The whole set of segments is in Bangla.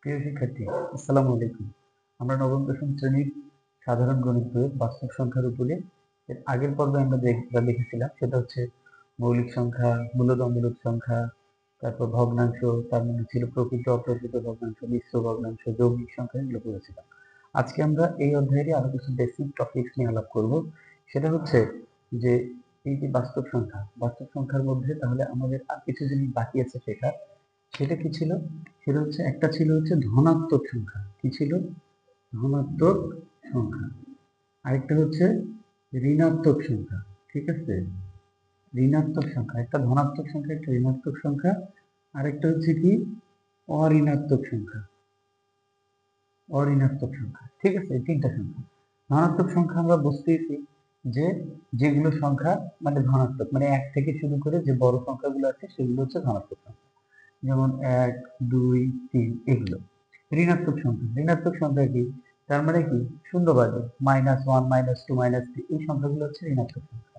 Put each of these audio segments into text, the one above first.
প্রিয় শিক্ষার্থী, আসসালামু আলাইকুম। আমরা নবম দশম শ্রেণীর সাধারণ গণিত বইয়ের বাস্তব সংখ্যার উপরে এর আগের পর্বে আমরা যেটা লিখেছিলাম সেটা হচ্ছে মৌলিক সংখ্যা, মূলদ অমূলদ সংখ্যা, তারপর ভগ্নাংশ, তার মধ্যে ছিল প্রকৃত অপ্রকৃত ভগ্নাংশ, মিশ্র ভগ্নাংশ, যৌগিক সংখ্যা, এগুলো পড়েছিলাম। আজকে আমরা এই অধ্যায়েরই আরো কিছু বেসিক টপিকস নিয়ে আলাপ করব। সেটা হচ্ছে যে এই যে বাস্তব সংখ্যার মধ্যে তাহলে আমাদের আর কিছু জিনিস বাকি আছে শেখার। সেটা কি ছিল? সেটা হচ্ছে একটা ছিল হচ্ছে ধনাত্মক সংখ্যা। কি ছিল? ধনাত্মক সংখ্যা। আরেকটা হচ্ছে ঋণাত্মক সংখ্যা। ঠিক আছে? ঋণাত্মক সংখ্যা, একটা ধনাত্মক সংখ্যা, একটা ঋণাত্মক সংখ্যা। আরেকটা হচ্ছে কি? অঋণাত্মক সংখ্যা। অঋণাত্মক সংখ্যা। ঠিক আছে? এই তিনটা সংখ্যা। ধনাত্মক সংখ্যা আমরা বুঝতেছি যে যেগুলো সংখ্যা মানে ধনাত্মক, মানে এক থেকে শুরু করে যে বড় সংখ্যাগুলো আছে সেগুলো হচ্ছে ধনাত্মক সংখ্যা। যেমন 1, 2, 3 এগুলো। ঋণাত্মক সংখ্যা কি? তার মানে কি? শূন্যবাদী, -1, -2, -3, এই সংখ্যাগুলো হচ্ছে ঋণাত্মক সংখ্যা।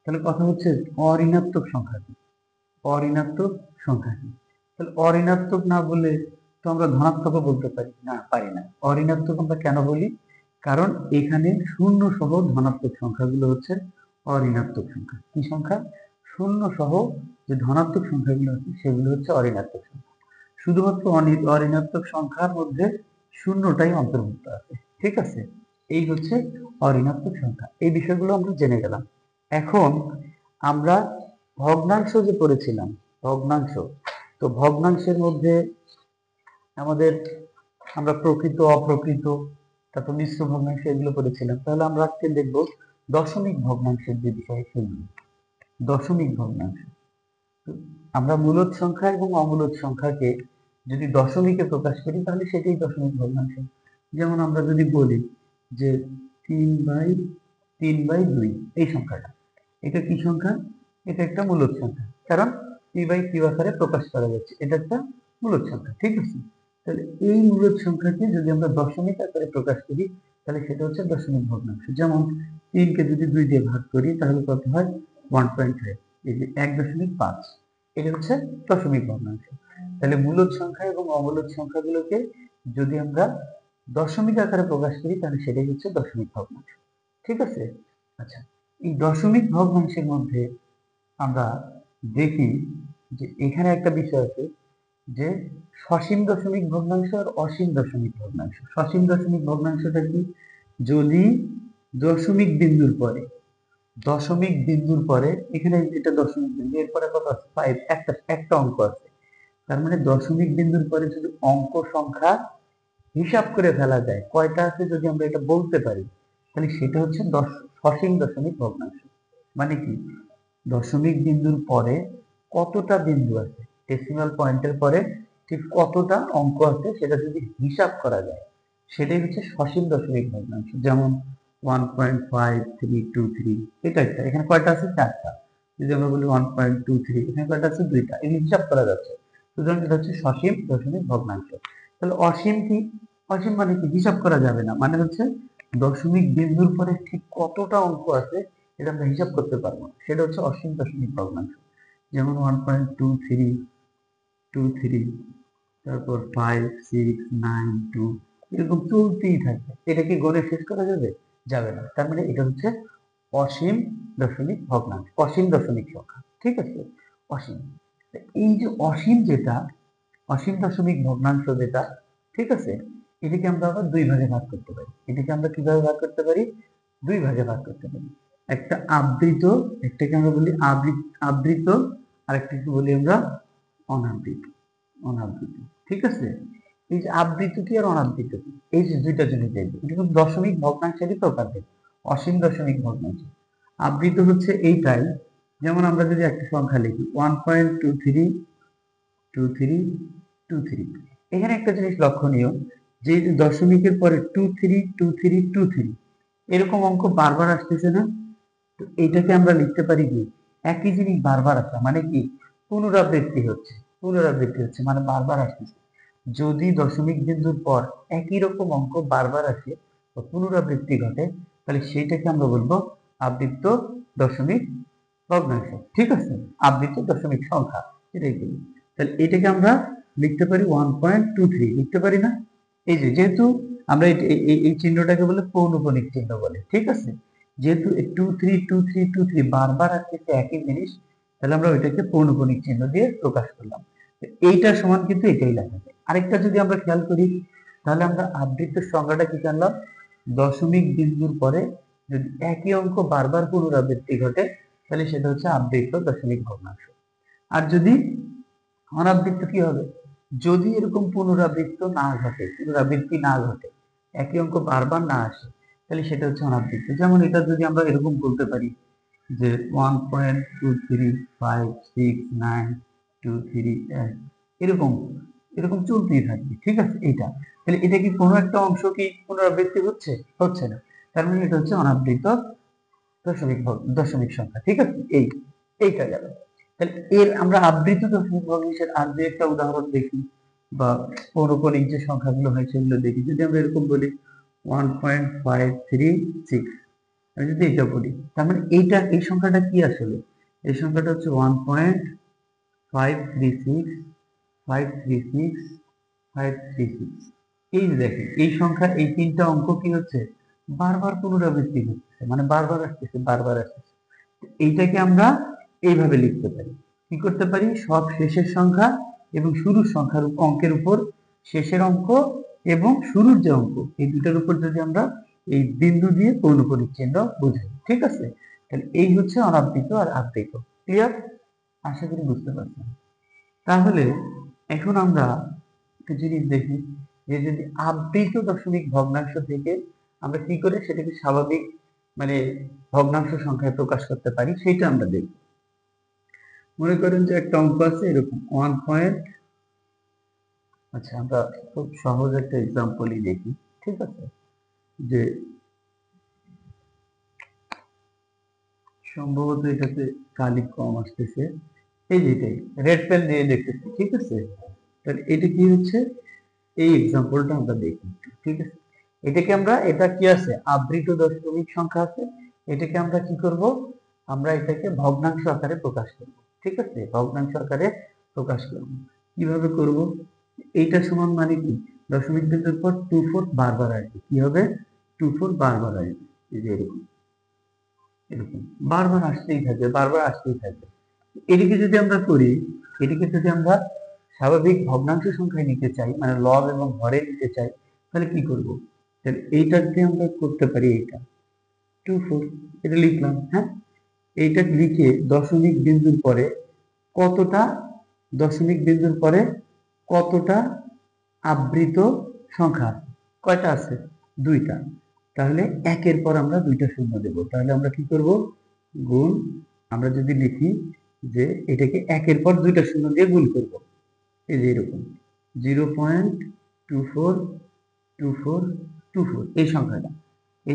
তাহলে কথা হচ্ছে অঋণাত্মক সংখ্যা কি? অঋণাত্মক সংখ্যা কি? তাহলে অঋণাত্মক না বলে তো আমরা ধনাত্মকও বলতে পারি না? পারি না। অঋণাত্মক আমরা কেন বলি? কারণ এখানে শূন্য সহ ধনাত্মক সংখ্যাগুলো হচ্ছে অঋণাত্মক সংখ্যা। কি সংখ্যা? শূন্য সহ যে ধনাত্মক সংখ্যাগুলো আছে সেগুলো হচ্ছে অঋণাত্মক সংখ্যা। শুধুমাত্র অঋণাত্মক সংখ্যার মধ্যে শূন্যটাই অন্তর্ভুক্ত আছে। ঠিক আছে? এই হচ্ছে অঋণাত্মক সংখ্যা। এই বিষয়গুলো আমরা জেনে গেলাম। এখন আমরা ভগ্নাংশ যে পড়েছিলাম, ভগ্নাংশ, তো ভগ্নাংশের মধ্যে আমাদের আমরা প্রকৃত, অপ্রকৃত, তারপর মিশ্র ভগ্নাংশ এগুলো পড়েছিলাম। তাহলে আমরা আজকে দেখব দশমিক ভগ্নাংশের যে বিষয় সেগুলো। দশমিক ভগ্নাংশ, আমরা মূলদ সংখ্যা এবং অমূলদ সংখ্যাকে যদি দশমিকে প্রকাশ করি তাহলে সেটাই দশমিক ভগ্নাংশ। যেমন আমরা যদি বলি যে 3/2 এই সংখ্যাটা, এটা কি সংখ্যা? এটা একটা মূলদ সংখ্যা, কারণ 3/3 আকারে প্রকাশ করা যাচ্ছে, এটা একটা মূলদ সংখ্যা। ঠিক আছে? তাহলে এই মূলদ সংখ্যাকে যদি আমরা দশমিক আকারে প্রকাশ করি তাহলে সেটা হচ্ছে দশমিক ভগ্নাংশ। যেমন 3কে যদি 2 দিয়ে ভাগ করি তাহলে কত হয়? 1.5, এই যে 1.5, এটা হচ্ছে দশমিক ভগ্নাংশ। তাহলে মূলদ সংখ্যা এবং অমূলদ সংখ্যাগুলোকে যদি আমরা দশমিক আকারে প্রকাশ করি তাহলে সেটাই হচ্ছে দশমিক ভগ্নাংশ। ঠিক আছে? আচ্ছা, এই দশমিক ভগ্নাংশের মধ্যে আমরা দেখি যে এখানে একটা বিষয় আছে যে সসীম দশমিক ভগ্নাংশ আর অসীম দশমিক ভগ্নাংশ। সসীম দশমিক ভগ্নাংশটা কি? যদি দশমিক বিন্দুর পরে, এখানে এটা দশমিক বিন্দু, এরপরে কত আছে? 5, একটা অঙ্ক আছে। তার মানে দশমিক বিন্দুর পরে যদি অঙ্ক সংখ্যা হিসাব করে ফেলা যায় কয়টা আছে, যদি আমরা এটা বলতে পারি তাহলে সেটা হচ্ছে সসীম দশমিক ভগ্নাংশ। মানে কি? দশমিক বিন্দুর পরে কতটা বিন্দু আছে, ডেসিমাল পয়েন্টের পরে ঠিক কতটা অঙ্ক আছে সেটা যদি হিসাব করা যায় সেটাই হচ্ছে সসীম দশমিক ভগ্নাংশ। যেমন 1.5323, এটা একটা, এখানে কয়টা আছে? 4টা। যদি আমরা বলি 1.23, এখানে কয়টা আছে? 2টা। এগুলো হিসাব করা যাচ্ছে, সুতরাং এটা হচ্ছে সসীম দশমিক ভগ্নাংশ। তাহলে অসীম কি? অসীম মানে কি? হিসাব করা যাবে না, মানে হচ্ছে দশমিক বিন্দুর পরে ঠিক কতটা অঙ্ক আছে এটা আমরা হিসাব করতে পারবো না, সেটা হচ্ছে অসীম দশমিক ভগ্নাংশ। যেমন 1.2323, তারপর 5, 6, 9, 2, এরকম চলতেই থাকবে। এটা কি গণে শেষ করা যাবে? যাবে না। তার মানে এটা হচ্ছে অসীম দশমিক ভগ্নাংশ, অসীম দশমিক সংখ্যা। ঠিক আছে? অসীম। এই যে অসীম, যেটা অসীম দশমিক ভগ্নাংশ যেটা, ঠিক আছে, এটাকে আমরা আবার দুই ভাগে ভাগ করতে পারি। এটাকে আমরা কিভাবে ভাগ করতে পারি? দুই ভাগে ভাগ করতে পারি। একটা আবৃত, একটাকে আমরা বলি আবৃত, আর একটাকে বলি আমরা অনাবৃত। অনাবৃত। ঠিক আছে? এই যে আবৃত কি আর অনাবৃত কি, এই যে দুইটা জিনিস দেখবো। এটা কিন্তু দশমিক ভগ্নাংশেরই প্রকারভেদ। অসীম দশমিক ভগ্নাংশ, আবৃত হচ্ছে এইটাই। যেমন আমরা যদি একটা সংখ্যা লিখি 1.232323, এখানে একটা জিনিস লক্ষণীয় যে দশমিকের পরে 232323 এরকম অঙ্ক বারবার আসতেছে না? তো এইটাকে আমরা লিখতে পারি কি? একই জিনিস বারবার আসা মানে কি? পুনরাবৃত্তি হচ্ছে মানে বারবার আসতেছে। যদি দশমিক বিন্দুর পর একই রকম অঙ্ক বারবার আসে বা পুনরাবৃত্তি ঘটে তাহলে সেইটাকে আমরা বলবো আবৃত্ত দশমিক ভগ্নাংশ। ঠিক আছে? আবৃত্ত দশমিক সংখ্যা, এটাই বলি। তাহলে এটাকে আমরা লিখতে পারি 1.23 লিখতে পারি না? এই যে যেহেতু আমরা এই চিহ্নটাকে বলে পৌনঃপুনিক চিহ্ন বলে, ঠিক আছে? যেহেতু 232323 বারবার আসতেছে একই জিনিস, তাহলে আমরা ওইটাকে পৌনঃপুনিক চিহ্ন দিয়ে প্রকাশ করলাম। এইটার সমান কিন্তু এটাই লেখা যায়। আরেকটা যদি আমরা খেয়াল করি, তাহলে আমরা আবৃত্তির সংজ্ঞাটা কি জানলাম? দশমিক বিন্দুর পরে যদি একই অঙ্ক বারবার পুনরাবৃত্তি ঘটে, তাহলে সেটা হচ্ছে আবৃত্ত দশমিক ভগ্নাংশ। আর যদি অনাবৃত্ত কি হবে? যদি এরকম পুনরাবৃত্তি না ঘটে, একই অঙ্ক বারবার না আসে, তাহলে সেটা হচ্ছে অনাবৃত্ত। যেমন এটা যদি আমরা এরকম বলতে পারি যে 1.2356923 এরকম এরকম চলতেই থাকবে, ঠিক আছে? এইটা তাহলে এটা কি কোনো একটা অংশ কি পুনরাবৃত্তি হচ্ছে? হচ্ছে না। তার মানে এটা হচ্ছে অনাবৃত দশমিক সংখ্যা, ঠিক আছে? এইটা গেল। তাহলে এর আমরা আবৃত দশমিক ভগ্নাংশের আর যে একটা উদাহরণ দেখি, বা পৌনঃপুনিক যে সংখ্যাগুলো হয় সেগুলো দেখি। যদি আমরা এরকম বলি 1.536, আমি যদি এটা বলি, তার মানে এই সংখ্যাটা কি আসলে? এই সংখ্যাটা হচ্ছে 1.536 এই যে দেখেন, এই সংখ্যা এই তিনটা অঙ্ক কি হচ্ছে? বারবার পুনরাবৃত্তি হচ্ছে, মানে বারবার আসতেছে। এইটাকে আমরা এইভাবে লিখতে পারি। কি করতে পারি? সব শেষের সংখ্যা এবং শুরুর সংখ্যার অঙ্কের উপর শেষের অঙ্ক এবং শুরুর যে অঙ্ক, এই দুটার উপর যদি আমরা এই বিন্দু দিয়ে পৌনঃপুনিক চিহ্ন বুঝাই, ঠিক আছে? তাহলে এই হচ্ছে অনাবৃত আর আবৃত। ক্লিয়ার? আশা করি বুঝতে পারছেন। তাহলে এখন আমরা একটা জিনিস দেখি যে যদি আবৃত দশমিক ভগ্নাংশ থেকে আমরা কি করে সেটাকে স্বাভাবিক মানে ভগ্নাংশ সংখ্যায় প্রকাশ করতে পারি, সেটা আমরা দেখব। মনে করেন যে একটা অঙ্ক আছে এরকম 1. আচ্ছা, আমরা খুব সহজ একটা এক্সাম্পলই দেখি, ঠিক আছে? যে সম্ভবত এটাতে কালি কম আসতেছে, এই যেটাই রেড পেন দিয়ে দেখতেছি, ঠিক আছে? তাহলে এটা কি হচ্ছে? এই এক্সাম্পলটা আমরা দেখি, ঠিক আছে? এটা কি আছে? আবৃত দশমিক সংখ্যা আছে। এটাকে আমরা কি করব? আমরা এটাকে ভগ্নাংশ আকারে প্রকাশ করব, ঠিক আছে? ভগ্নাংশ আকারে প্রকাশ করব। কিভাবে করব? এইটা সমান মানে কি? দশমিক বিন্দুর পর 24 বারবার আসবে। কি হবে? 24 বারবার আসবে। এই যে এরকম এরকম বারবার আসতেই থাকবে। এটাকে যদি আমরা করি, এটাকে যদি আমরা স্বাভাবিক ভগ্নাংশ সংখ্যায় নিতে চাই, মানে লব এবং হরে নিতে চাই, তাহলে কি করব? তাহলে এইটাকে আমরা করতে পারি, এইটা 24 এটা লিখলাম, হ্যাঁ? এইটা লিখে কতটা দশমিক বিন্দুর পরে কতটা আবৃত সংখ্যা কয়টা আছে? দুইটা। তাহলে একের পর আমরা দুইটা শূন্য দেব। তাহলে আমরা কি করব? গুণ, আমরা যদি লিখি যে এটাকে একের পর দুইটা শূন্য দিয়ে গুণ করব, এই যে এরকম 0.242424 এই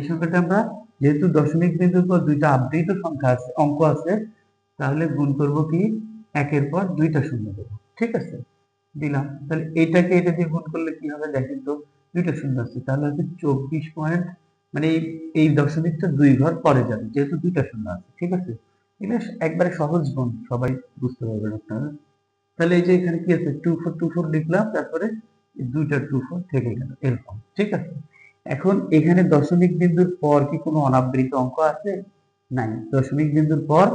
সংখ্যাটা আমরা যেহেতু দশমিক বিন্দুর পর দুইটা আবৃত সংখ্যা আছে, অঙ্ক আছে, তাহলে গুণ করব কি? একের পর দুইটা শূন্য দেব, ঠিক আছে? দিলাম। তাহলে এটাকে এটা দিয়ে গুণ করলে কি হবে দেখেন তো? দুইটা শূন্য আছে, তাহলে হচ্ছে 24 পয়েন্ট, মানে এই দশমিকটা দুই ঘর পরে যাবে যেহেতু দুইটা শূন্য আছে, ঠিক আছে? এটা একবারে সহজ গুণ, সবাই বুঝতে পারবেন আপনারা। তাহলে এই যে এখানে কি আছে? 2424 লিখলাম, তারপরে দুইটা 24 থেকে গেল, এরকম, ঠিক আছে? এখন এখানে দশমিক বিন্দুর পর কি কোনো অনাবৃত অঙ্ক আছে? নাই। দশমিক বিন্দুর পর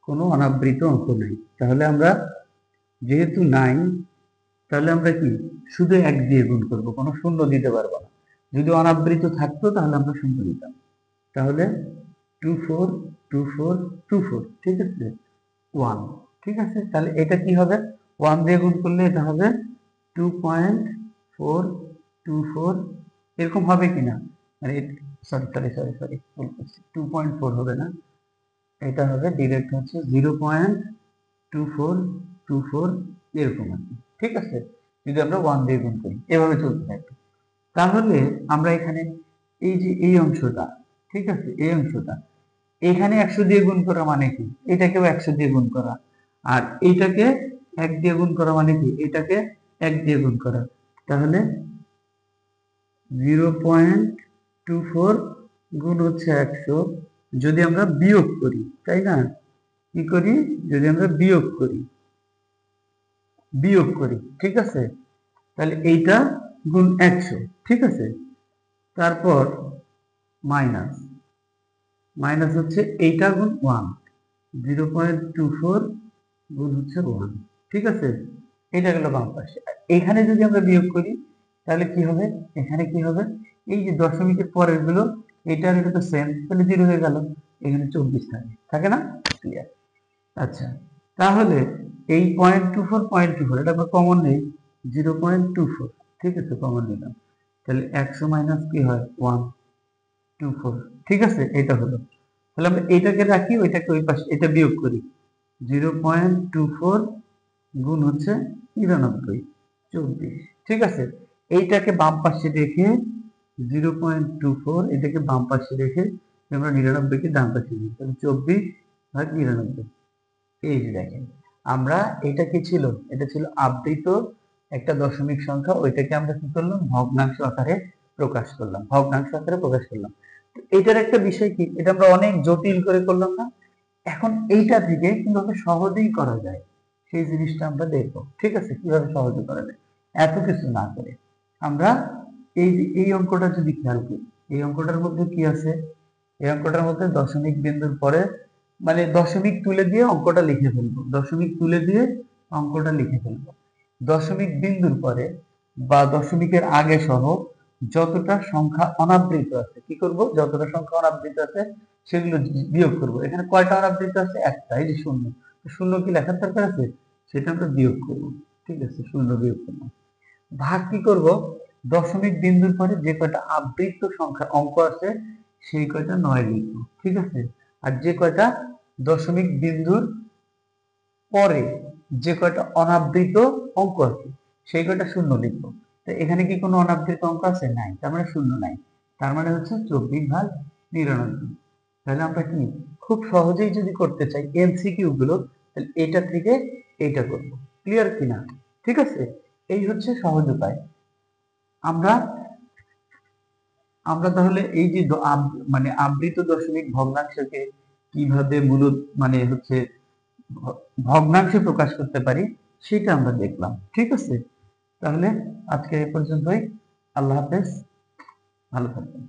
কোনো অনাবৃত অঙ্ক নাই। তাহলে আমরা যেহেতু নাই, তাহলে আমরা কি শুধু এক দিয়ে গুণ করব, কোনো শূন্য দিতে পারবো না। যদি অনাবৃত থাকতো তাহলে আমরা শূন্য দিতাম। তাহলে 242424, ঠিক আছে? 1, ঠিক আছে? তাহলে এটা কি হবে? 1 দিয়ে গুণ করলে এটা হবে 2.424, এরকম হবে কিনা? মানে সরি 2.4 হবে না, এটা হবে ডিরেক্ট হচ্ছে 0.2424 এরকম আর কি, ঠিক আছে? যদি আমরা 1 দিয়ে গুণ করি, এভাবে চলতে থাকবে। তাহলে আমরা এখানে এই যে এই অংশটা, ঠিক আছে? এই অংশটা এখানে 100 দিয়ে গুণ করা মানে কি? এটাকেও 100 দিয়ে গুণ করা, আর এইটাকে 1 দিয়ে গুণ করা মানে কি? এটাকে 1 দিয়ে গুণ করা। তাহলে 0.24 গুণ হচ্ছে 100, যদি আমরা বিয়োগ করি, তাই না? কি করি? যদি আমরা বিয়োগ করি, বিয়োগ করি, ঠিক আছে? তাহলে এইটা গুণ 100, ঠিক আছে? তারপর মাইনাস মাইনাস হচ্ছে এইটা গুণ 1, 0.24 গুণ হচ্ছে 1, ঠিক আছে? এটা গেল বাম পাশে। এখানে যদি আমরা বিয়োগ করি তাহলে কি হবে? এখানে কি হবে? এই যে দশমিকের পরের গুলো এটা আর এটা তো সেম, তাহলে 0 হয়ে গেল। এখানে 24 থাকে, থাকে না? ক্লিয়ার। আচ্ছা, তাহলে এই 0.24 এটা আমরা কমন নেই, 0.24, ঠিক আছে? কমন নিলাম। তাহলে 100 মাইনাস কি হয়? 124, ঠিক আছে? এটা হলো। তাহলে আমরা এটাকে রাখি, ওইটাকে ওই পাশে, এটা বিয়োগ করি। 0.24 গুণ হচ্ছে 99, 24, ঠিক আছে? এইটাকে বাম পাশে রেখে 0.24 এটাকে বাম পাশে রেখে আমরা 99 কে ডান পাশে দিই, তাহলে 24/99। এই যে দেখেন, আমরা এটা কি ছিল? এটা ছিল আবৃত একটা দশমিক সংখ্যা, ওইটাকে আমরা কি করলাম? ভগ্নাংশ আকারে প্রকাশ করলাম, ভগ্নাংশ আকারে প্রকাশ করলাম। তো এটার একটা বিষয় কি, এটা আমরা অনেক জটিল করে করলাম না? এখন এইটা থেকে কিভাবে সহজেই করা যায় সেই জিনিসটা আমরা দেখবো, ঠিক আছে? কিভাবে সহজে করা যায় এত কিছু না করে। আমরা এই যে এই অঙ্কটা যদি খেয়াল করি, এই অঙ্কটার মধ্যে কি আছে? এই অঙ্কটার মধ্যে দশমিক বিন্দুর পরে মানে দশমিক তুলে দিয়ে অঙ্কটা লিখে ফেলবো, দশমিক তুলে দিয়ে অঙ্কটা লিখে ফেলবো। দশমিক বিন্দুর পরে বা দশমিকের আগে সহ যতটা সংখ্যা অনাবৃত আছে কি করব? যতটা সংখ্যা অনাবৃত আছে সেগুলো বিয়োগ করব। এখানে কয়টা অনাবৃত আছে? একটা, এই যে শূন্য। শূন্য কি লেখার দরকার আছে? সেটা আমরা বিয়োগ করব, ঠিক আছে? শূন্য বিয়োগ করব। ভাগ কি করব? দশমিক বিন্দুর পরে যে কয়টা আবৃত সংখ্যা অঙ্ক আছে সেই কয়টা 9 লিখব, ঠিক আছে? আর যে কয়টা দশমিক বিন্দুর পরে যে কয়টা অনাবৃত অঙ্ক আছে সেই কয়টা শূন্য লিখবো। তো এখানে কি কোনো অনাবৃত অঙ্ক আছে? নাই, তার মানে শূন্য নাই। তার মানে হচ্ছে 24/99। তাহলে আমরা কি খুব সহজেই যদি করতে চাই এমসিকিউ গুলো, তাহলে এটা থেকে এইটা করব। ক্লিয়ার কিনা? ঠিক আছে, এই হচ্ছে সহজ উপায়। আমরা আমরা তাহলে এই যে মানে আবৃত দশমিক ভগ্নাংশকে কিভাবে মূলত মানে হচ্ছে ভগ্নাংশে প্রকাশ করতে পারি সেটা আমরা দেখলাম, ঠিক আছে? তাহলে আজকে এই পর্যন্তই। আল্লাহ হাফেজ, ভালো থাকবেন।